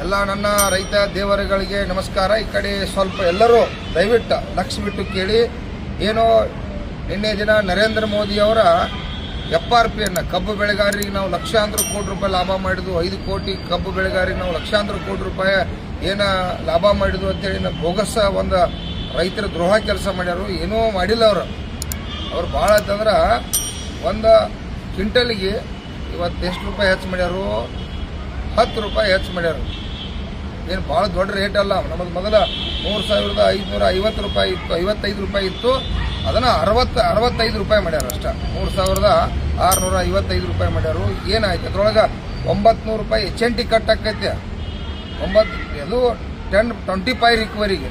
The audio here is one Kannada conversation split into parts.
ಎಲ್ಲ ನನ್ನ ರೈತ ದೇವರುಗಳಿಗೆ ನಮಸ್ಕಾರ. ಈ ಕಡೆ ಸ್ವಲ್ಪ ಎಲ್ಲರೂ ದಯವಿಟ್ಟು ಲಕ್ಷ ಬಿಟ್ಟು ಕೇಳಿ. ಏನೋ ನಿನ್ನೆ ದಿನ ನರೇಂದ್ರ ಮೋದಿ ಅವರ FRPಯನ್ನು ಕಬ್ಬು ಬೆಳೆಗಾರರಿಗೆ ನಾವು ಲಕ್ಷಾಂತರ ಕೋಟಿ ರೂಪಾಯಿ ಲಾಭ ಮಾಡಿದ್ವು, 5 ಕೋಟಿ ಕಬ್ಬು ಬೆಳೆಗಾರರಿಗೆ ನಾವು ಲಕ್ಷಾಂತರ ಕೋಟಿ ರೂಪಾಯಿ ಲಾಭ ಮಾಡಿದ್ವು ಅಂತೇಳಿ ಬೋಗಸ್ ಒಂದು ರೈತರ ದ್ರೋಹ ಕೆಲಸ ಮಾಡ್ಯಾರು. ಏನೂ ಮಾಡಿಲ್ಲ ಅವ್ರು ಭಾಳ ಅಂತಂದ್ರೆ ಒಂದು ಕ್ವಿಂಟಲ್ಗೆ ಇವತ್ತು ಎಷ್ಟು ರೂಪಾಯಿ ಹೆಚ್ಚು ಮಾಡ್ಯಾರು, 10 ರೂಪಾಯಿ ಹೆಚ್ಚು ಮಾಡ್ಯಾರು. ಏನು ಭಾಳ ದೊಡ್ಡ ರೇಟ್ ಅಲ್ಲ. ನಮ್ಮದು ಮೊದಲ 3,550 ರೂಪಾಯಿ ಇತ್ತು, 55 ರೂಪಾಯಿ ಇತ್ತು. ಅದನ್ನು 65 ರೂಪಾಯಿ ಮಾಡ್ಯಾರ ಅಷ್ಟ. 3,655 ರೂಪಾಯಿ ಮಾಡ್ಯಾರು. ಏನಾಯ್ತು ಅದ್ರೊಳಗೆ 900 ರೂಪಾಯಿ HNT ಕಟ್ ಆಕೈತೆ. ಅದು 10-25 ರಿಕವರಿಗೆ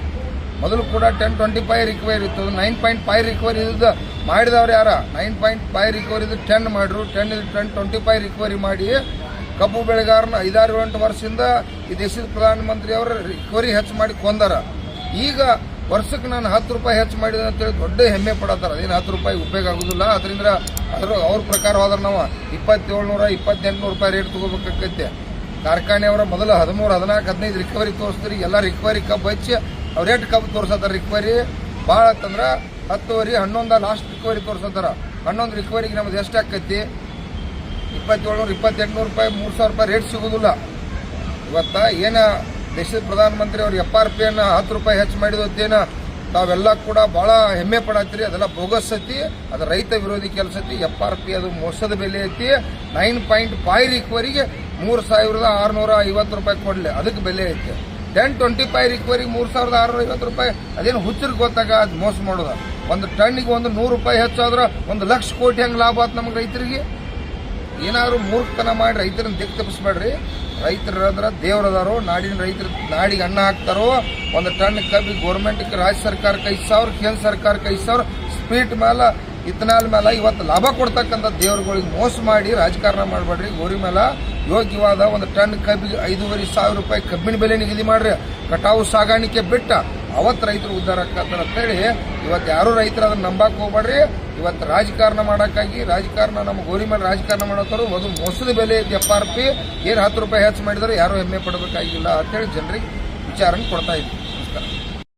ಮೊದಲು ಕೂಡ 10-25 ರಿಕವರಿ ಇತ್ತು. 9.5 ರಿಕವರಿ ಇದ್ದು ಮಾಡಿದವ್ರು ಯಾರ 9.5 ರಿಕವರಿ 10 ಮಾಡ್ರು. 10-25 ರಿಕವರಿ ಮಾಡಿ ಕಬ್ಬು ಬೆಳೆಗಾರನ 5-8 ವರ್ಷದಿಂದ ಈ ದೇಶದ ಪ್ರಧಾನಮಂತ್ರಿ ಅವರ ರಿಕವರಿ ಹೆಚ್ಚು ಮಾಡಿ ಕೊಂದಾರ. ಈಗ ವರ್ಷಕ್ಕೆ ನಾನು 10 ರೂಪಾಯಿ ಹೆಚ್ಚು ಮಾಡಿದೆ ಅಂತೇಳಿ ದೊಡ್ಡ ಹೆಮ್ಮೆ ಪಡತ್ತಾರ. ಅದೇನು 10 ರೂಪಾಯಿ ಉಪಯೋಗ ಆಗೋದಿಲ್ಲ. ಅದರಿಂದ ಅವ್ರ ಪ್ರಕಾರವಾದ್ರೆ ನಾವು 2,700-2,800 ರೂಪಾಯಿ ರೇಟ್ ತೊಗೋಬೇಕಾಗೈತೆ. ಕಾರ್ಖಾನೆಯವರ ಮೊದಲು 13, 14, 15 ರಿಕವರಿ ತೋರಿಸ್ತೀರಿ. ಎಲ್ಲ ರಿಕವರಿ ಕಬ್ಬು ಹಚ್ಚಿ ಅವ್ರು ರೇಟ್ ಕಬ್ಬು ತೋರಿಸತ್ತಾರ. ರಿಕವರಿ ಭಾಳ ಅಂತಂದ್ರೆ 10, 11 ಲಾಸ್ಟ್ ರಿಕವರಿ ತೋರಿಸತ್ತಾರ. 11 ರಿಕವರಿಗೆ ನಮ್ದು ಎಷ್ಟು ಆಕೈತಿ? 2,700, 2,800 ರೂಪಾಯಿ, 3,000 ರೂಪಾಯಿ ರೇಟ್ ಸಿಗೋದಿಲ್ಲ. ಇವತ್ತ ದೇಶದ ಪ್ರಧಾನಮಂತ್ರಿ ಅವ್ರು FRPಯನ್ನು 10 ರೂಪಾಯಿ ಹೆಚ್ಚು ಮಾಡಿದತ್ತೇನ ತಾವೆಲ್ಲ ಕೂಡ ಭಾಳ ಹೆಮ್ಮೆ ಪಡತ್ತೀರಿ. ಅದೆಲ್ಲ ಬೋಗಸ್ ಐತಿ, ಅದು ರೈತ ವಿರೋಧಿ ಕೆಲಸ ಐತಿ. FRP ಅದು ಮೋಸದ ಬೆಲೆ ಐತಿ. 9.5 ರಿಕವರಿಗೆ 3,650 ರೂಪಾಯಿ ಕೊಡಲಿ, ಅದಕ್ಕೆ ಬೆಲೆ ಐತಿ. 10-25 ರಿಕವರಿಗೆ 3,650 ರೂಪಾಯಿ ಅದೇನು ಹುಚ್ಚರಿಗೆ ಗೊತ್ತಾಗ ಅದು ಮೋಸ ಮಾಡೋದು. ಒಂದು ಟನ್ನಿಗೆ 100 ರೂಪಾಯಿ ಹೆಚ್ಚಾದ್ರೆ 1 ಲಕ್ಷ ಕೋಟಿ ಹೆಂಗೆ ಲಾಭ ಆಯ್ತು ನಮ್ಗೆ ರೈತರಿಗೆ? ಏನಾದ್ರು ಮೂರ್ಖತನ ಮಾಡಿ ರೈತರನ್ನ ದಿಕ್ಕು ತಪ್ಪಿಸ್ಬೇಡ್ರಿ. ರೈತರು ಅಂದ್ರೆ ದೇವ್ರದಾರೋ, ನಾಡಿನ ರೈತರು ನಾಡಿಗೆ ಅನ್ನ ಹಾಕ್ತಾರೋ. ಒಂದು ಟನ್ ಕಬ್ಬಿ ಗೌರ್ಮೆಂಟ್ಗೆ ರಾಜ್ಯ ಸರ್ಕಾರಕ್ಕೆ 5,000, ಕೇಂದ್ರ ಸರ್ಕಾರಕ್ಕೆ 5,000, ಸ್ಪೀಟ್ ಮೇಲೆ ಇಥನಾಲ್ ಮೇಲೆ ಇವತ್ತು ಲಾಭ ಕೊಡ್ತಕ್ಕಂಥ ದೇವ್ರುಗಳಿಗೆ ಮೋಸ ಮಾಡಿ ರಾಜಕಾರಣ ಮಾಡಬೇಡ್ರಿ. ಗೋರಿ ಮೇಲೆ ಯೋಗ್ಯವಾದ ಒಂದು ಟನ್ ಕಬ್ಬಿಗೆ 5,500 ರೂಪಾಯಿ ಕಬ್ಬಿನ ಬೆಲೆ ನಿಗದಿ ಮಾಡ್ರಿ. ಕಟಾವು ಸಾಗಾಣಿಕೆ ಬಿಟ್ಟ ಅವತ್ತು ರೈತರು ಉದ್ಧಾರ ಆಕತ್ತಾರ ಅಂತೇಳಿ ಇವತ್ತು ಯಾರು ರೈತರು ಅದನ್ನ ನಂಬಕ್ಕೆ ಹೋಗ್ಬೇಡ್ರಿ. ಇವತ್ತು ರಾಜಕಾರಣ ಮಾಡೋಕ್ಕಾಗಿ ನಮ್ಮ ಗೋರಿ ಮೇಲೆ ರಾಜಕಾರಣ ಮಾಡೋರು. ಅದು ಮೋಸದ ಬೆಲೆ ಐತಿ. FRP ಏನು 10 ರೂಪಾಯಿ ಹೆಚ್ಚು ಮಾಡಿದ್ರೆ ಯಾರು ಹೆಮ್ಮೆ ಪಡಬೇಕಾಗಿಲ್ಲ ಅಂತೇಳಿ ಜನರಿಗೆ ವಿಚಾರನ ಕೊಡ್ತಾ ಇದ್ವಿ.